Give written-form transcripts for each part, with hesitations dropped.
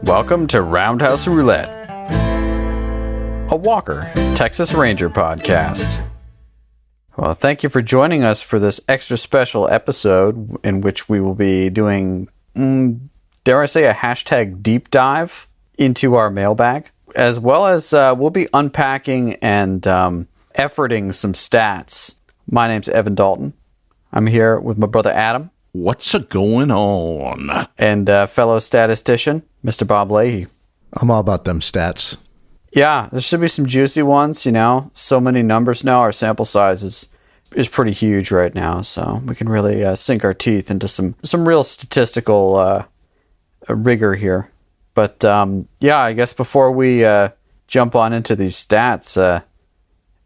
Welcome to Roundhouse Roulette, a Walker, Texas Ranger podcast. Well, thank you for joining us for this extra special episode in which we will be doing, dare I say, a hashtag deep dive into our mailbag, as well as we'll be unpacking and efforting some stats. My name's Evan Dalton. I'm here with my brother Adam. What's going on? And fellow statistician, Mr. Bob Leahy. I'm all about them stats. Yeah, there should be some juicy ones, you know. So many numbers now. Our sample size is pretty huge right now, so we can really sink our teeth into some real statistical rigor here. But yeah, I guess before we jump on into these stats,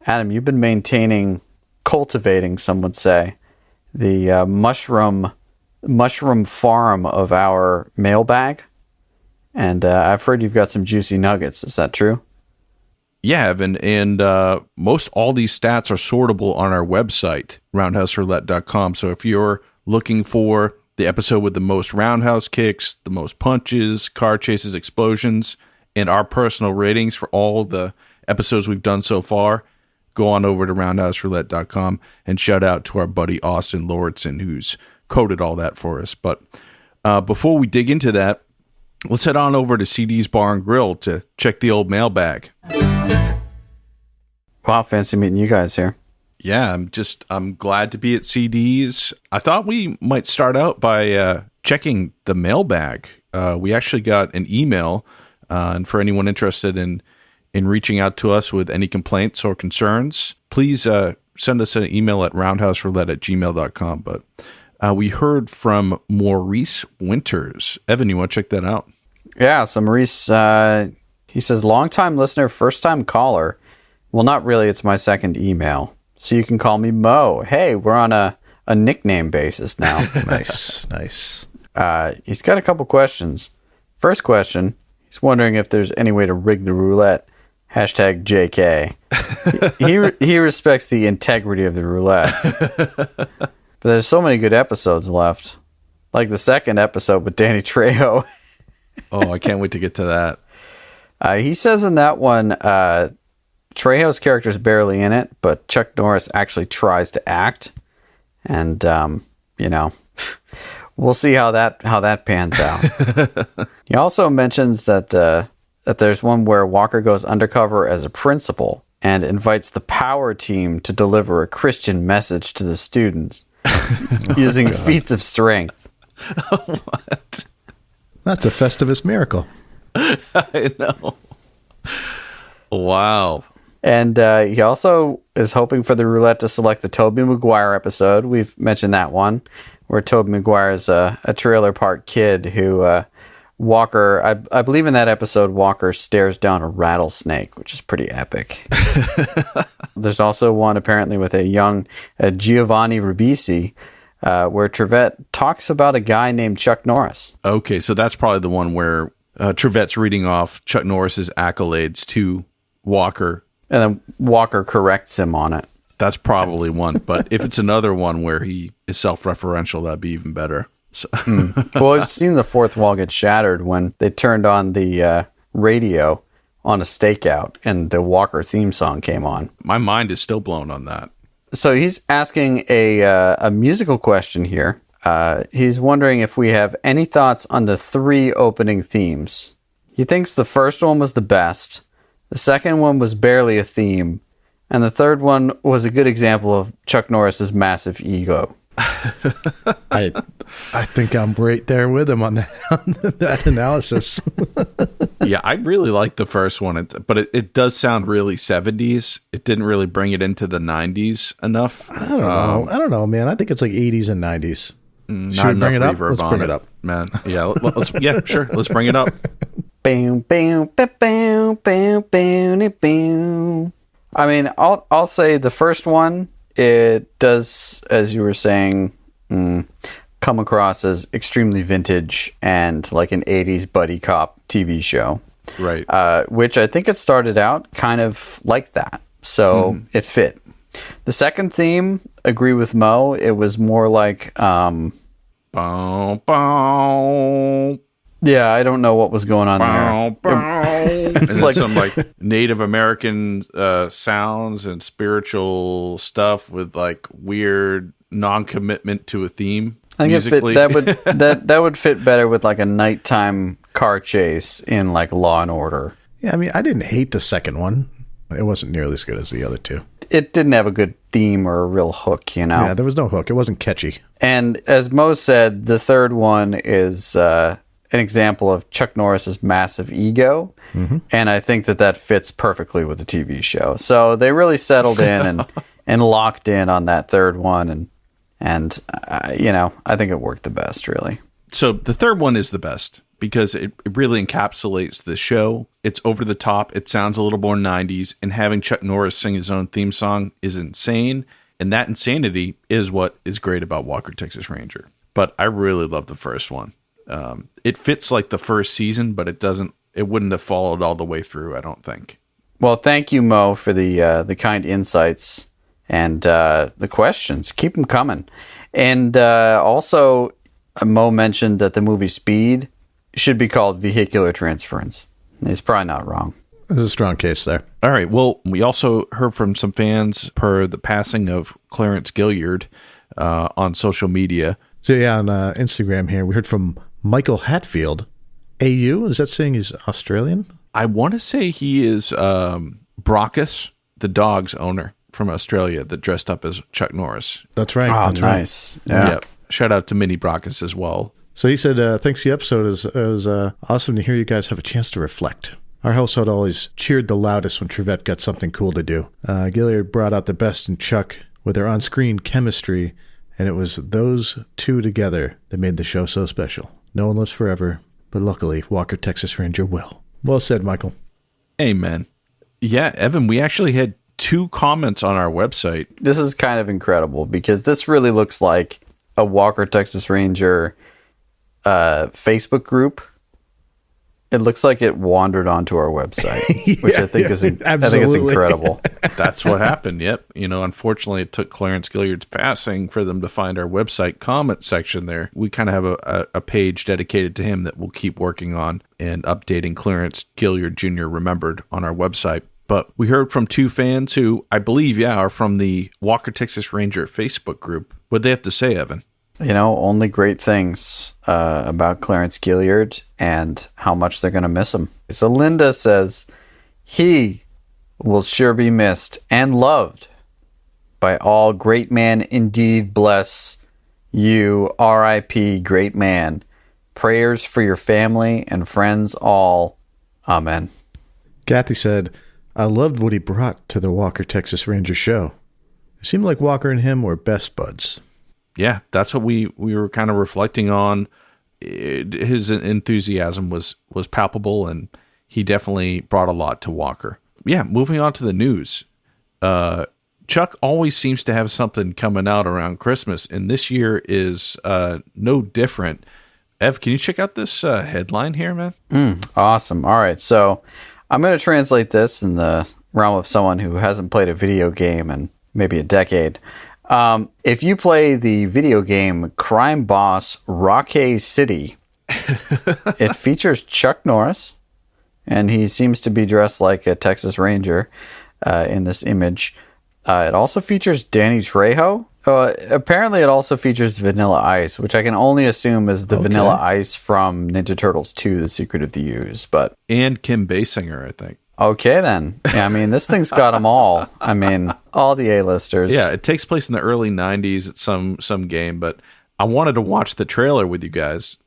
Adam, you've been cultivating, some would say, the mushroom farm of our mailbag, and I've heard you've got some juicy nuggets. Is that true? Yeah, Evan, and most all these stats are sortable on our website, roundhouseroulette.com. So if you're looking for the episode with the most roundhouse kicks, the most punches, car chases, explosions, and our personal ratings for all the episodes we've done so far, go on over to roundhouseroulette.com and shout out to our buddy Austin Lauritsen, who's coded all that for us. But before we dig into that, let's head on over to CD's Bar and Grill to check the old mailbag. Wow, fancy meeting you guys here. Yeah, I'm glad to be at CD's. I thought we might start out by checking the mailbag. We actually got an email, and for anyone interested in reaching out to us with any complaints or concerns, please send us an email at roundhouseroulette@gmail.com. But we heard from Maurice Winters. Evan, you want to check that out? Yeah, so Maurice, he says, long-time listener, first-time caller. Well, not really. It's my second email. So you can call me Mo. Hey, we're on a nickname basis now. Nice. He's got a couple questions. First question, he's wondering if there's any way to rig the roulette. Hashtag JK. He respects the integrity of the roulette. But there's so many good episodes left. Like the second episode with Danny Trejo. Oh, I can't wait to get to that. He says in that one, Trejo's character is barely in it, but Chuck Norris actually tries to act. And, we'll see how that pans out. He also mentions that there's one where Walker goes undercover as a principal and invites the power team to deliver a Christian message to the students using feats of strength. What? That's a Festivus miracle. I know. Wow. And he also is hoping for the roulette to select the Tobey Maguire episode. We've mentioned that one, where Tobey Maguire is a trailer park kid who Walker, I believe in that episode, Walker stares down a rattlesnake, which is pretty epic. There's also one apparently with a young Giovanni Ribisi, where Trevette talks about a guy named Chuck Norris. Okay, so that's probably the one where Trevette's reading off Chuck Norris's accolades to Walker. And then Walker corrects him on it. That's probably one. But if it's another one where he is self-referential, that'd be even better. So. Well, I've seen the fourth wall get shattered when they turned on the radio on a stakeout and the Walker theme song came on. My mind is still blown on that. So he's asking a musical question here. He's wondering if we have any thoughts on the three opening themes. He thinks the first one was the best, the second one was barely a theme, and the third one was a good example of Chuck Norris's massive ego. I think I'm right there with him on that analysis. Yeah, I really like the first one, but it does sound really 70s. It didn't really bring it into the 90s enough. I don't know, man. I think it's like 80s and 90s. Should we bring it up? Let's bring it up, man. Yeah, yeah, sure. Let's bring it up. Bam, bam, bam, bam, bam, bam, bam. I mean, I'll say the first one, it does, as you were saying, come across as extremely vintage and like an 80s buddy cop TV show. Right. Which I think it started out kind of like that. So it fit. The second theme, agree with Mo, it was more like... Bow, bow. Yeah, I don't know what was going on there. Bow, bow. And then like- some like Native American sounds and spiritual stuff with like weird non-commitment to a theme. I think musically. that would fit better with like a nighttime car chase in like Law and Order. Yeah, I mean, I didn't hate the second one. It wasn't nearly as good as the other two. It didn't have a good theme or a real hook, you know? Yeah, there was no hook. It wasn't catchy. And as Mo said, the third one is an example of Chuck Norris's massive ego. Mm-hmm. And I think that fits perfectly with the TV show. So they really settled in and locked in on that third one. And you know, I think it worked the best, really. So the third one is the best because it really encapsulates the show. It's over the top. It sounds a little more 90s. And having Chuck Norris sing his own theme song is insane. And that insanity is what is great about Walker, Texas Ranger. But I really love the first one. It fits like the first season, but it wouldn't have followed all the way through, I don't think. Well, thank you, Mo, for the kind insights and the questions. Keep them coming. And also, Mo mentioned that the movie Speed should be called Vehicular Transference. He's probably not wrong. There's a strong case there. All right. Well, we also heard from some fans per the passing of Clarence Gilliard on social media. So yeah, on Instagram here, we heard from Michael Hatfield. AU? Is that saying he's Australian? I want to say he is Brockus, the dog's owner from Australia that dressed up as Chuck Norris. That's right. Oh, that's right. nice. Yeah. Yep. Shout out to Mini Brockus as well. So he said, thanks for the episode. It was awesome to hear you guys have a chance to reflect. Our household always cheered the loudest when Trevette got something cool to do. Gilliard brought out the best in Chuck with their on-screen chemistry, and it was those two together that made the show so special. No one lives forever, but luckily Walker, Texas Ranger will. Well said, Michael. Amen. Yeah, Evan, we actually had 2 comments on our website. This is kind of incredible because this really looks like a Walker, Texas Ranger Facebook group. It looks like it wandered onto our website, which I think is incredible. That's what happened. Yep. You know, unfortunately, it took Clarence Gilliard's passing for them to find our website comment section there. We kind of have a page dedicated to him that we'll keep working on and updating Clarence Gilliard Jr. Remembered on our website. But we heard from 2 fans who I believe, are from the Walker, Texas Ranger Facebook group. What'd they have to say, Evan? You know, only great things about Clarence Gilliard and how much they're going to miss him. So Linda says, he will sure be missed and loved by all. Great man indeed. Bless you. R.I.P. Great man. Prayers for your family and friends all. Amen. Kathy said, I loved what he brought to the Walker, Texas Ranger show. It seemed like Walker and him were best buds. Yeah, that's what we were kind of reflecting on. His enthusiasm was palpable, and he definitely brought a lot to Walker. Yeah, moving on to the news. Chuck always seems to have something coming out around Christmas, and this year is no different. Ev, can you check out this headline here, man? Awesome. All right, so I'm going to translate this in the realm of someone who hasn't played a video game in maybe a decade. If you play the video game Crime Boss Rockay City, it features Chuck Norris, and he seems to be dressed like a Texas Ranger in this image. It also features Danny Trejo. Apparently, it also features Vanilla Ice, which I can only assume is the Vanilla Ice from Ninja Turtles 2, The Secret of the Ooze. And Kim Basinger, I think. Okay, then. Yeah, I mean, this thing's got them all. I mean, all the A-listers. Yeah, it takes place in the early 90s at some game, but I wanted to watch the trailer with you guys.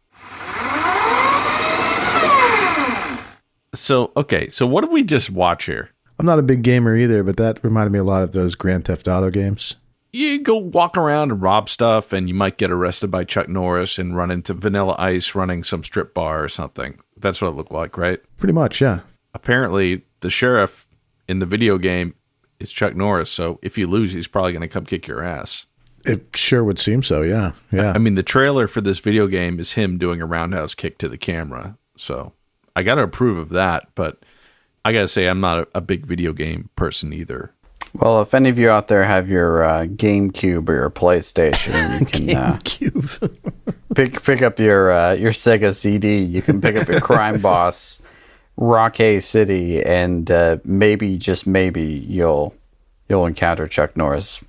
So what did we just watch here? I'm not a big gamer either, but that reminded me a lot of those Grand Theft Auto games. You go walk around and rob stuff, and you might get arrested by Chuck Norris and run into Vanilla Ice running some strip bar or something. That's what it looked like, right? Pretty much, yeah. Apparently, the sheriff in the video game is Chuck Norris, so if you lose, he's probably going to come kick your ass. It sure would seem so, yeah. I mean, the trailer for this video game is him doing a roundhouse kick to the camera, so I got to approve of that, but I got to say, I'm not a big video game person either. Well, if any of you out there have your GameCube or your PlayStation, you can GameCube. Pick up your Sega CD. You can pick up your Crime Boss, Rockay City, and maybe, just maybe, you'll encounter Chuck Norris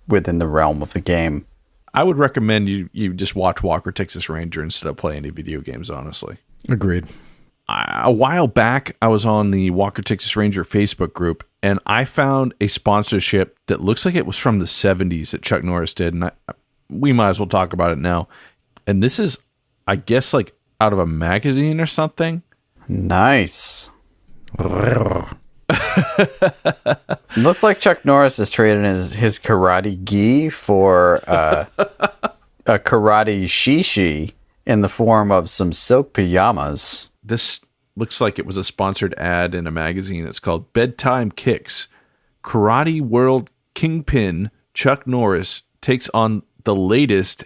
within the realm of the game. I would recommend you just watch Walker Texas Ranger instead of play any video games, honestly. Agreed. A while back, I was on the Walker Texas Ranger Facebook group, and I found a sponsorship that looks like it was from the 70s that Chuck Norris did, and we might as well talk about it now. And this is, I guess, like out of a magazine or something. Nice. Looks like Chuck Norris is trading his karate gi for a karate shishi in the form of some silk pajamas. This looks like it was a sponsored ad in a magazine. It's called Bedtime Kicks. Karate World Kingpin Chuck Norris takes on the latest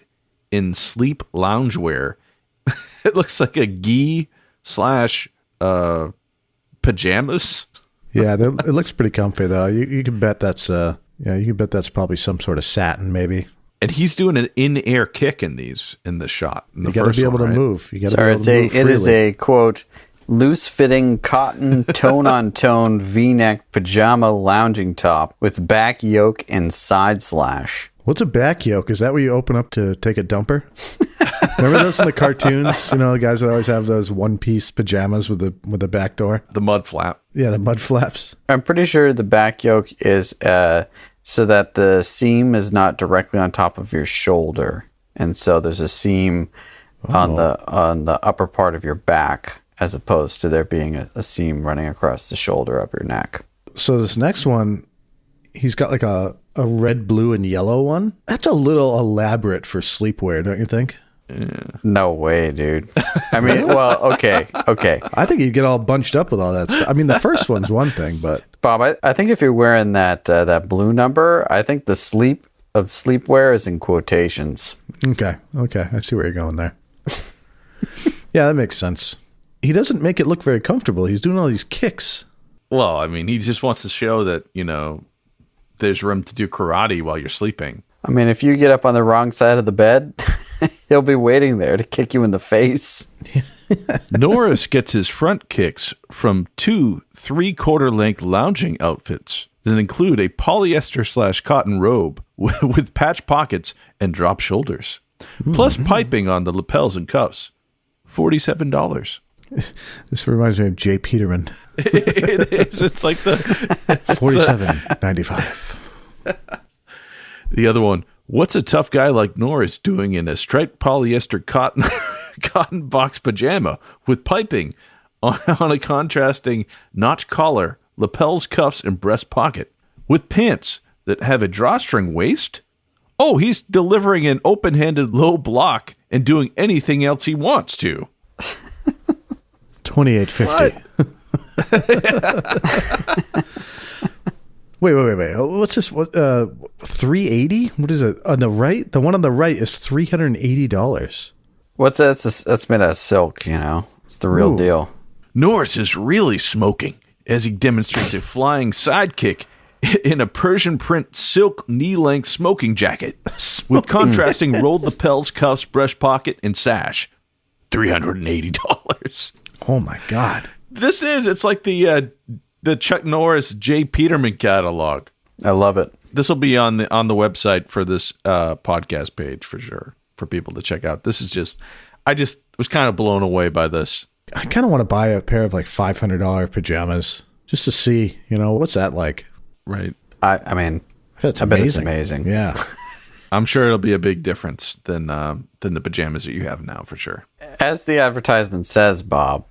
in sleep loungewear. It looks like a gi / pajamas. Yeah, it looks pretty comfy though. You can bet that's you can bet that's probably some sort of satin maybe. And he's doing an in-air kick in the shot. You got to be able to move. You got to be able to move freely. It is a quote, loose-fitting cotton tone-on-tone V-neck pajama lounging top with back yoke and side slash. What's a back yoke? Is that where you open up to take a dumper? Remember those in the cartoons? You know, the guys that always have those one-piece pajamas with the back door? The mud flap. Yeah, the mud flaps. I'm pretty sure the back yoke is so that the seam is not directly on top of your shoulder. And so there's a seam on the upper part of your back, as opposed to there being a seam running across the shoulder up your neck. So this next one, he's got like a red, blue, and yellow one. That's a little elaborate for sleepwear, don't you think? Yeah. No way, dude. I mean, well, okay. I think you'd get all bunched up with all that stuff. I mean, the first one's one thing, but... Bob, I think if you're wearing that blue number, I think the sleepwear is in quotations. Okay. I see where you're going there. Yeah, that makes sense. He doesn't make it look very comfortable. He's doing all these kicks. Well, I mean, he just wants to show that, there's room to do karate while you're sleeping. I mean, if you get up on the wrong side of the bed, he'll be waiting there to kick you in the face. Norris gets his front kicks from 2 3/4 length lounging outfits that include a polyester / cotton robe with patch pockets and drop shoulders, plus piping on the lapels and cuffs. $47. This reminds me of Jay Peterman. It is. It's like the $47.95. The other one. What's a tough guy like Norris doing in a striped polyester cotton box pajama with piping on a contrasting notch collar, lapels, cuffs, and breast pocket, with pants that have a drawstring waist? Oh, he's delivering an open-handed low block and doing anything else he wants to. $28.50. Wait. What's this? What? $380? What is it? On the right? The one on the right is $380. What's that? That's made out of silk, It's the real deal. Norris is really smoking as he demonstrates a flying sidekick in a Persian print silk knee-length smoking jacket with contrasting rolled lapels, cuffs, breast pocket, and sash. $380. Oh my God. It's like the Chuck Norris Jay Peterman catalog. I love it. This will be on the website for this podcast page for sure for people to check out. This is I just was kind of blown away by this. I kind of want to buy a pair of like $500 pajamas just to see, what's that like? Right. I mean, I bet it's amazing. Yeah. I'm sure it'll be a big difference than the pajamas that you have now for sure. As the advertisement says, Bob,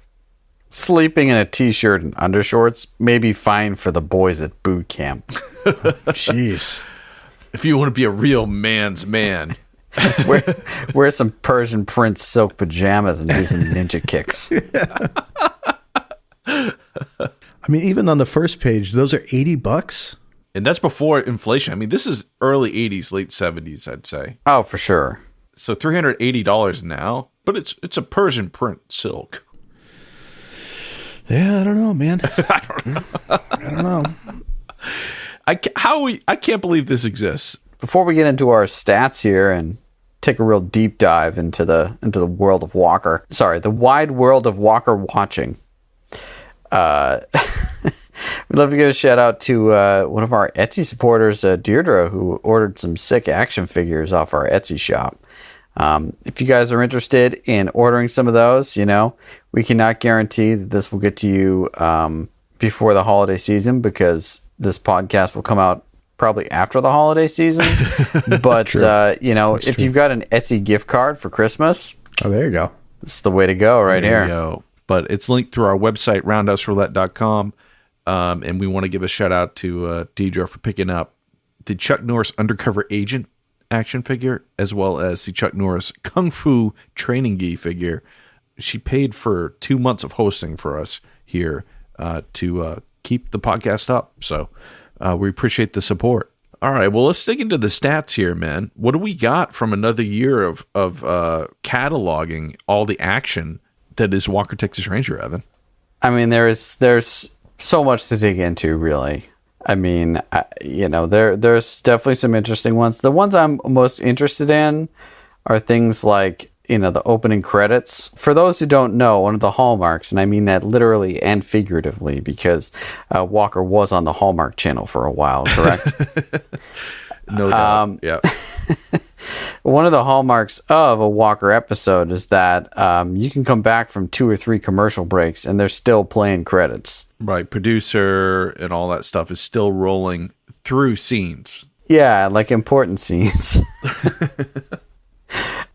sleeping in a t-shirt and undershorts may be fine for the boys at boot camp. Jeez. If you want to be a real man's man. wear some Persian print silk pajamas and do some ninja kicks. I mean, even on the first page, those are $80. And that's before inflation. I mean, this is early 80s, late 70s, I'd say. Oh, for sure. So $380 now, but it's a Persian print silk. Yeah, I don't know, man. I don't know. I can't believe this exists. Before we get into our stats here and take a real deep dive into the world of Walker. Sorry, the wide world of Walker watching. We'd love to give a shout out to one of our Etsy supporters, Deirdre, who ordered some sick action figures off our Etsy shop. If you guys are interested in ordering some of those, we cannot guarantee that this will get to you before the holiday season, because this podcast will come out probably after the holiday season. But, if you've got an Etsy gift card for Christmas, oh, there you go. It's the way to go right here. Go. But it's linked through our website, roundhouseroulette.com. And we want to give a shout out to Deidre for picking up the Chuck Norris Undercover Agent action figure, as well as the Chuck Norris Kung Fu Training Gi figure. She paid for 2 months of hosting for us here to keep the podcast up. So we appreciate the support. All right, well, let's dig into the stats here, man. What do we got from another year of cataloging all the action that is Walker Texas Ranger, Evan? I mean, there's so much to dig into, really. I mean, there's definitely some interesting ones. The ones I'm most interested in are things like, the opening credits. For those who don't know, one of the hallmarks, and I mean that literally and figuratively, because Walker was on the Hallmark Channel for a while, correct? No doubt. Yeah. One of the hallmarks of a Walker episode is that you can come back from 2 or 3 commercial breaks and they're still playing credits. Right. Producer and all that stuff is still rolling through scenes. Yeah, like important scenes.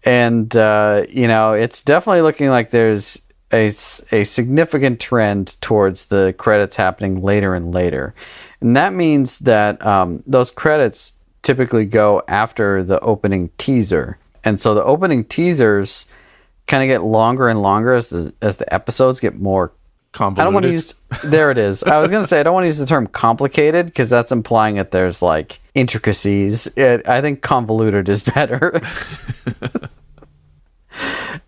And, it's definitely looking like there's a significant trend towards the credits happening later and later. And that means that those credits typically go after the opening teaser. And so the opening teasers kind of get longer and longer as the episodes get more convoluted. I don't want to use, there it is. I was going to say, I don't want to use the term complicated, because that's implying that there's like intricacies. I think convoluted is better.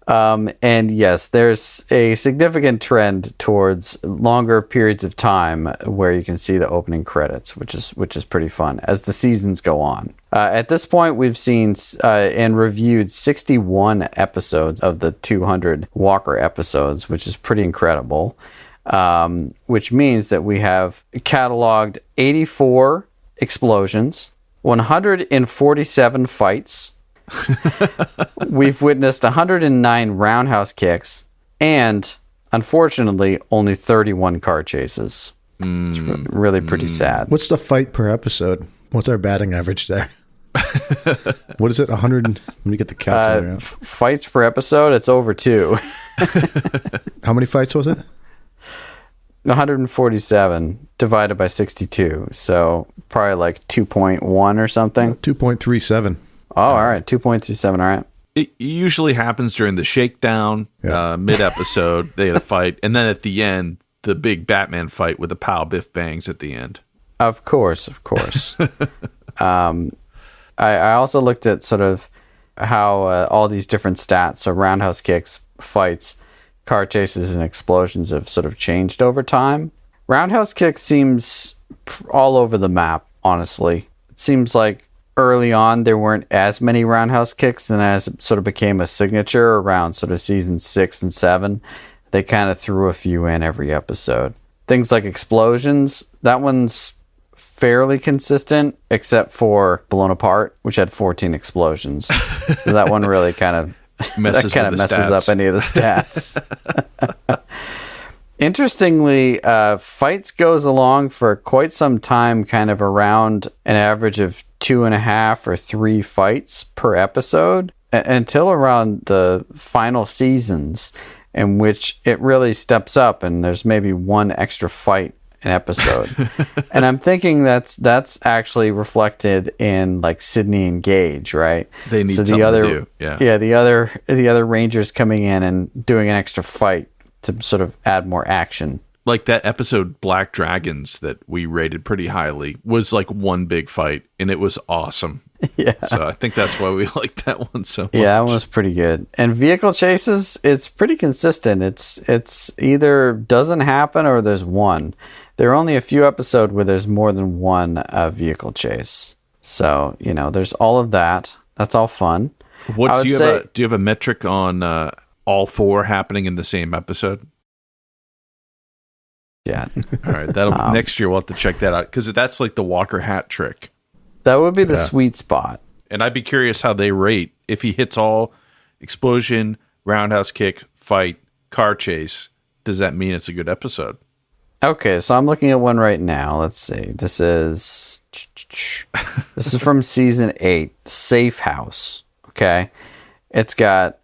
And yes, there's a significant trend towards longer periods of time where you can see the opening credits, which is pretty fun as the seasons go on. At this point, we've seen and reviewed 61 episodes of the 200 Walker episodes, which is pretty incredible. Which means that we have cataloged 84 explosions, 147 fights. We've witnessed 109 roundhouse kicks, and unfortunately, only 31 car chases. It's really pretty sad. What's the fight per episode? What's our batting average there? What is it? 100? Let me get the calculator out. Fights per episode, it's over 2. How many fights was it? 147 divided by 62. So probably like 2.1 or something. 2.37. Oh, all right. 2.37. All right. It usually happens during the shakedown, mid-episode. They had a fight. And then at the end, the big Batman fight with the pow biff bangs at the end. Of course. I also looked at sort of how all these different stats, so roundhouse kicks, fights, car chases, and explosions have sort of changed over time. Roundhouse kick seems all over the map, honestly. It seems like early on there weren't as many roundhouse kicks, and as it sort of became a signature around sort of season 6 and 7, they kind of threw a few in every episode. Things like explosions, that one's fairly consistent, except for Blown Apart, which had 14 explosions. So that one really kind of messes up any of the stats. Interestingly, fights goes along for quite some time, kind of around an average of 2.5 or 3 fights per episode, until around the final seasons, in which it really steps up and there's maybe 1 extra fight an episode. And I'm thinking that's actually reflected in like Sydney and Gage, right? They need something to do. Yeah, the other Rangers coming in and doing an extra fight to sort of add more action. Like that episode Black Dragons that we rated pretty highly was like 1 big fight, and it was awesome. Yeah. So I think that's why we like that one so much. Yeah, that one was pretty good. And vehicle chases, it's pretty consistent. It's either doesn't happen or there's 1. There are only a few episodes where there's more than 1 vehicle chase. So, there's all of that. That's all fun. What do you have a metric on all 4 happening in the same episode? Yeah. All right. That'll next year we'll have to check that out because that's like the Walker hat trick. That would be the sweet spot. And I'd be curious how they rate if he hits all explosion, roundhouse kick, fight, car chase. Does that mean it's a good episode? Okay, so I'm looking at one right now. Let's see. This is from season 8, Safe House. Okay, it's got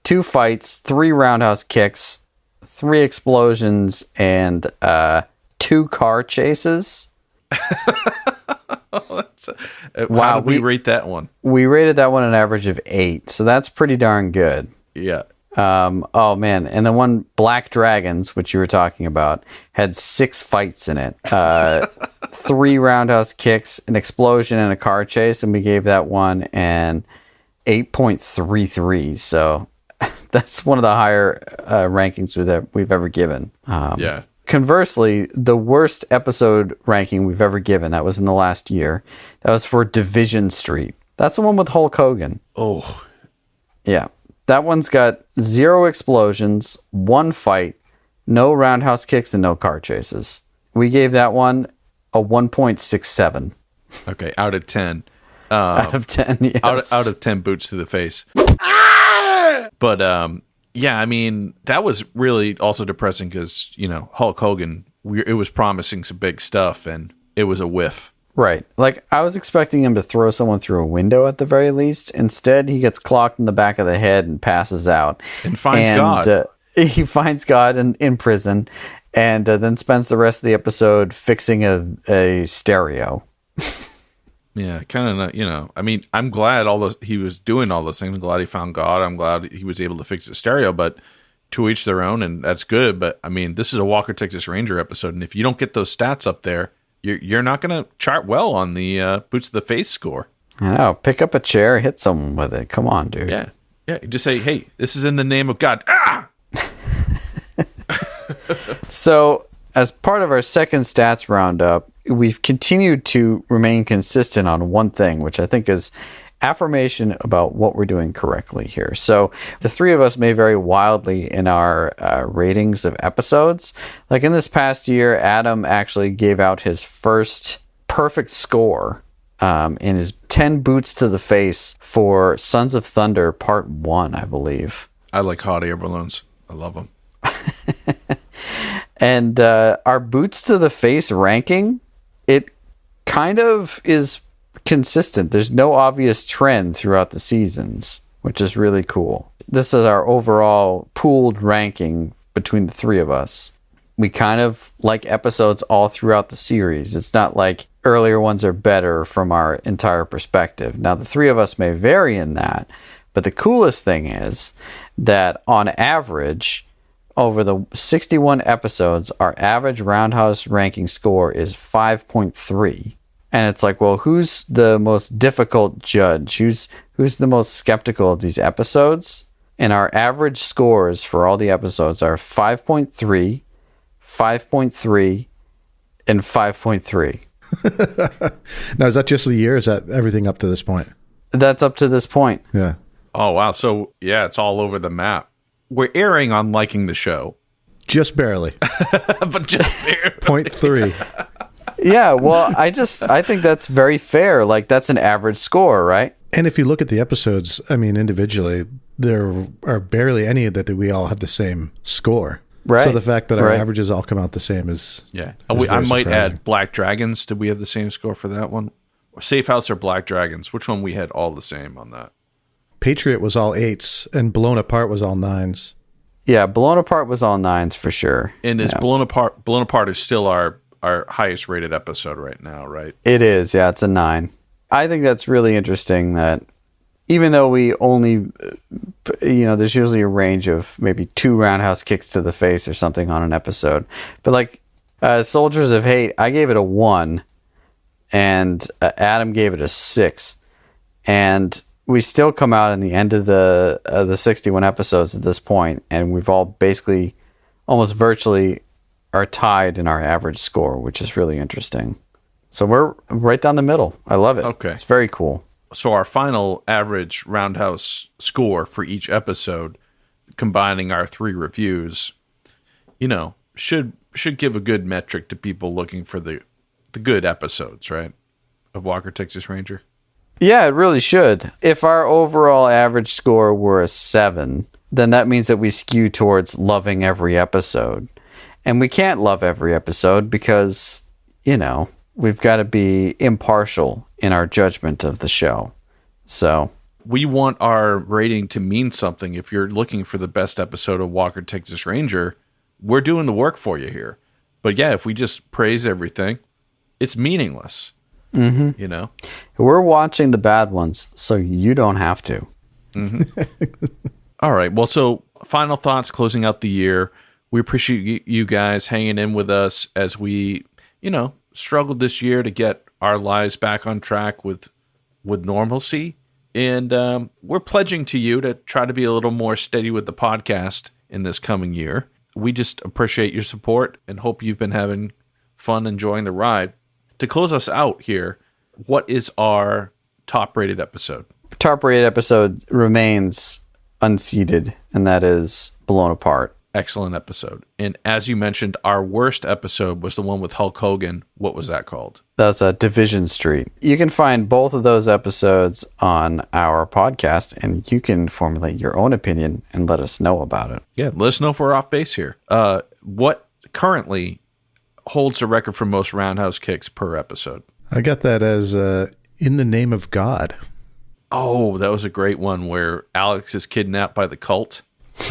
2 fights, 3 roundhouse kicks, 3 explosions, and 2 car chases. Wow, how did we rate that one? We rated that one an average of 8, so that's pretty darn good. Yeah. Oh man, and the one Black Dragons, which you were talking about, had 6 fights in it. 3 roundhouse kicks, an explosion, and a car chase, and we gave that one an 8.33. So that's one of the higher rankings we've ever given. Yeah. Conversely, the worst episode ranking we've ever given, that was in the last year, that was for Division Street. That's the one with Hulk Hogan. Oh. Yeah. That one's got 0 explosions, 1 fight, no roundhouse kicks, and no car chases. We gave that one a 1.67. Okay, out of 10. Out of 10, yes. Out of 10 boots to the face. But, yeah, I mean, that was really also depressing because, Hulk Hogan, it was promising some big stuff, and it was a whiff. Right. Like, I was expecting him to throw someone through a window at the very least. Instead, he gets clocked in the back of the head and passes out. And finds God. He finds God in prison and then spends the rest of the episode fixing a stereo. Yeah, kind of, I mean, I'm glad he was doing all those things. I'm glad he found God. I'm glad he was able to fix the stereo, but to each their own, and that's good. But, I mean, this is a Walker, Texas Ranger episode, and if you don't get those stats up there, you're not going to chart well on the boots to the face score. I know. Pick up a chair, hit someone with it. Come on, dude. Yeah. Yeah. You just say, hey, this is in the name of God. Ah! So, as part of our second stats roundup, we've continued to remain consistent on one thing, which I think is affirmation about what we're doing correctly here. So the 3 of us may vary wildly in our ratings of episodes. Like in this past year, Adam actually gave out his first perfect score in his 10 boots to the face for Sons of Thunder Part 1, I believe. I like hot air balloons. I love them. And our boots to the face ranking, it kind of is consistent. There's no obvious trend throughout the seasons, which is really cool. This is our overall pooled ranking between the 3 of us. We kind of like episodes all throughout the series. It's not like earlier ones are better from our entire perspective. Now, the 3 of us may vary in that, but the coolest thing is that on average, over the 61 episodes, our average Roundhouse ranking score is 5.3. And it's like, well, who's the most difficult judge? Who's the most skeptical of these episodes? And our average scores for all the episodes are 5.3, 5.3, and 5.3. Now, is that just the year? Or is that everything up to this point? That's up to this point. Yeah. Oh, wow. So, yeah, it's all over the map. We're erring on liking the show. Just barely. But just barely. 0.3. Yeah, well, I think that's very fair. Like, that's an average score, right? And if you look at the episodes, I mean, individually, there are barely any that we all have the same score. Right. So the fact that our averages all come out the same is yeah. Is I might surprising. add Black Dragons. Did we have the same score for that one? Or Safe House or Black Dragons? Which one we had all the same on that? Patriot was all 8s, and Blown Apart was all 9s. Yeah, Blown Apart was all 9s for sure. And is Blown Apart is still our highest rated episode right now, right? It is, yeah, it's a 9. I think that's really interesting that even though we only, there's usually a range of maybe 2 roundhouse kicks to the face or something on an episode. But like Soldiers of Hate, I gave it a 1, and Adam gave it a 6. And we still come out in the end of the 61 episodes at this point, and we've all basically almost virtually are tied in our average score, which is really interesting. So we're right down the middle. I love it. Okay. It's very cool. So our final average Roundhouse score for each episode, combining our 3 reviews, should give a good metric to people looking for the good episodes, right? Of Walker, Texas Ranger. Yeah, it really should. If our overall average score were a 7, then that means that we skew towards loving every episode. And we can't love every episode because, we've got to be impartial in our judgment of the show. So we want our rating to mean something. If you're looking for the best episode of Walker, Texas Ranger, we're doing the work for you here. But yeah, if we just praise everything, it's meaningless. Mm-hmm. We're watching the bad ones, so you don't have to. Mm-hmm. All right. Well, so final thoughts closing out the year. We appreciate you guys hanging in with us as we, struggled this year to get our lives back on track with normalcy. And we're pledging to you to try to be a little more steady with the podcast in this coming year. We just appreciate your support and hope you've been having fun enjoying the ride. To close us out here, what is our top-rated episode? Top-rated episode remains unseated, and that is Blown Apart. Excellent episode. And as you mentioned, our worst episode was the one with Hulk Hogan. What was that called? That's Division Street. You can find both of those episodes on our podcast, and you can formulate your own opinion and let us know about it. Yeah, let us know if we're off base here. What currently holds the record for most roundhouse kicks per episode? I got that as In the Name of God. Oh, that was a great one where Alex is kidnapped by the cult.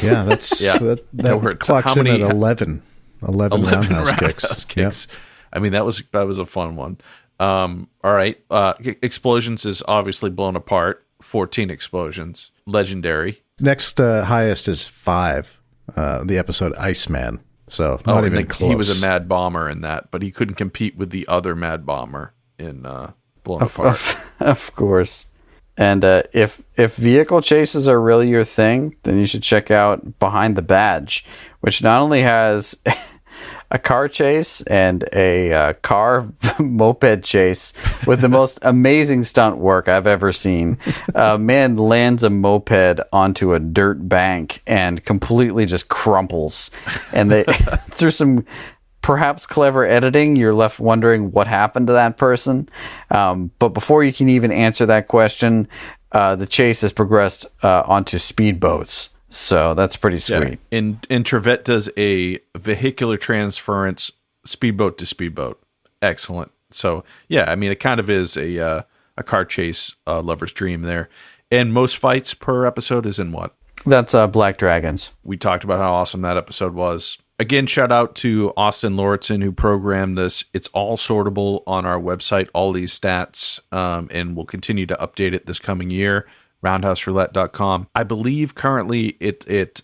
Yeah, that's that clocks in at 11 roundhouse kicks. Yep. I mean, that was a fun one. All right. Explosions is obviously Blown Apart. 14 explosions. Legendary. Next highest is 5. The episode Iceman. So not even close. He was a mad bomber in that, but he couldn't compete with the other mad bomber in Blown Apart. Of course. And if vehicle chases are really your thing, then you should check out Behind the Badge, which not only has a car chase and a car moped chase with the most amazing stunt work I've ever seen. Man lands a moped onto a dirt bank and completely just crumples. And they through some perhaps clever editing, you're left wondering what happened to that person. But before you can even answer that question, the chase has progressed onto speedboats. So that's pretty sweet. Yeah. And Trevette does a vehicular transference speedboat to speedboat. Excellent. So, yeah, I mean, it kind of is a car chase lover's dream there. And most fights per episode is in what? That's Black Dragons. We talked about how awesome that episode was. Again, shout out to Austin Lauritsen who programmed this. It's all sortable on our website, all these stats, and we'll continue to update it this coming year. RoundhouseRoulette.com. I believe currently it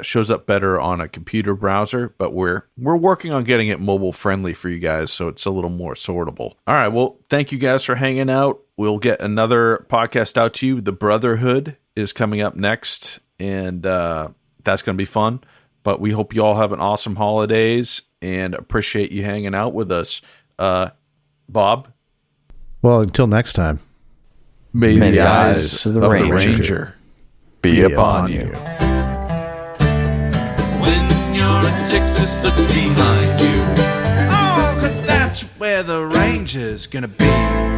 shows up better on a computer browser, but we're working on getting it mobile friendly for you guys, so it's a little more sortable. All right, well, thank you guys for hanging out. We'll get another podcast out to you. The Brotherhood is coming up next, and that's going to be fun. But we hope you all have an awesome holidays and appreciate you hanging out with us. Bob? Well, until next time. May the eyes of the Ranger be upon you. When you're in Texas, look behind you. Oh, 'cause that's where the Ranger's gonna be.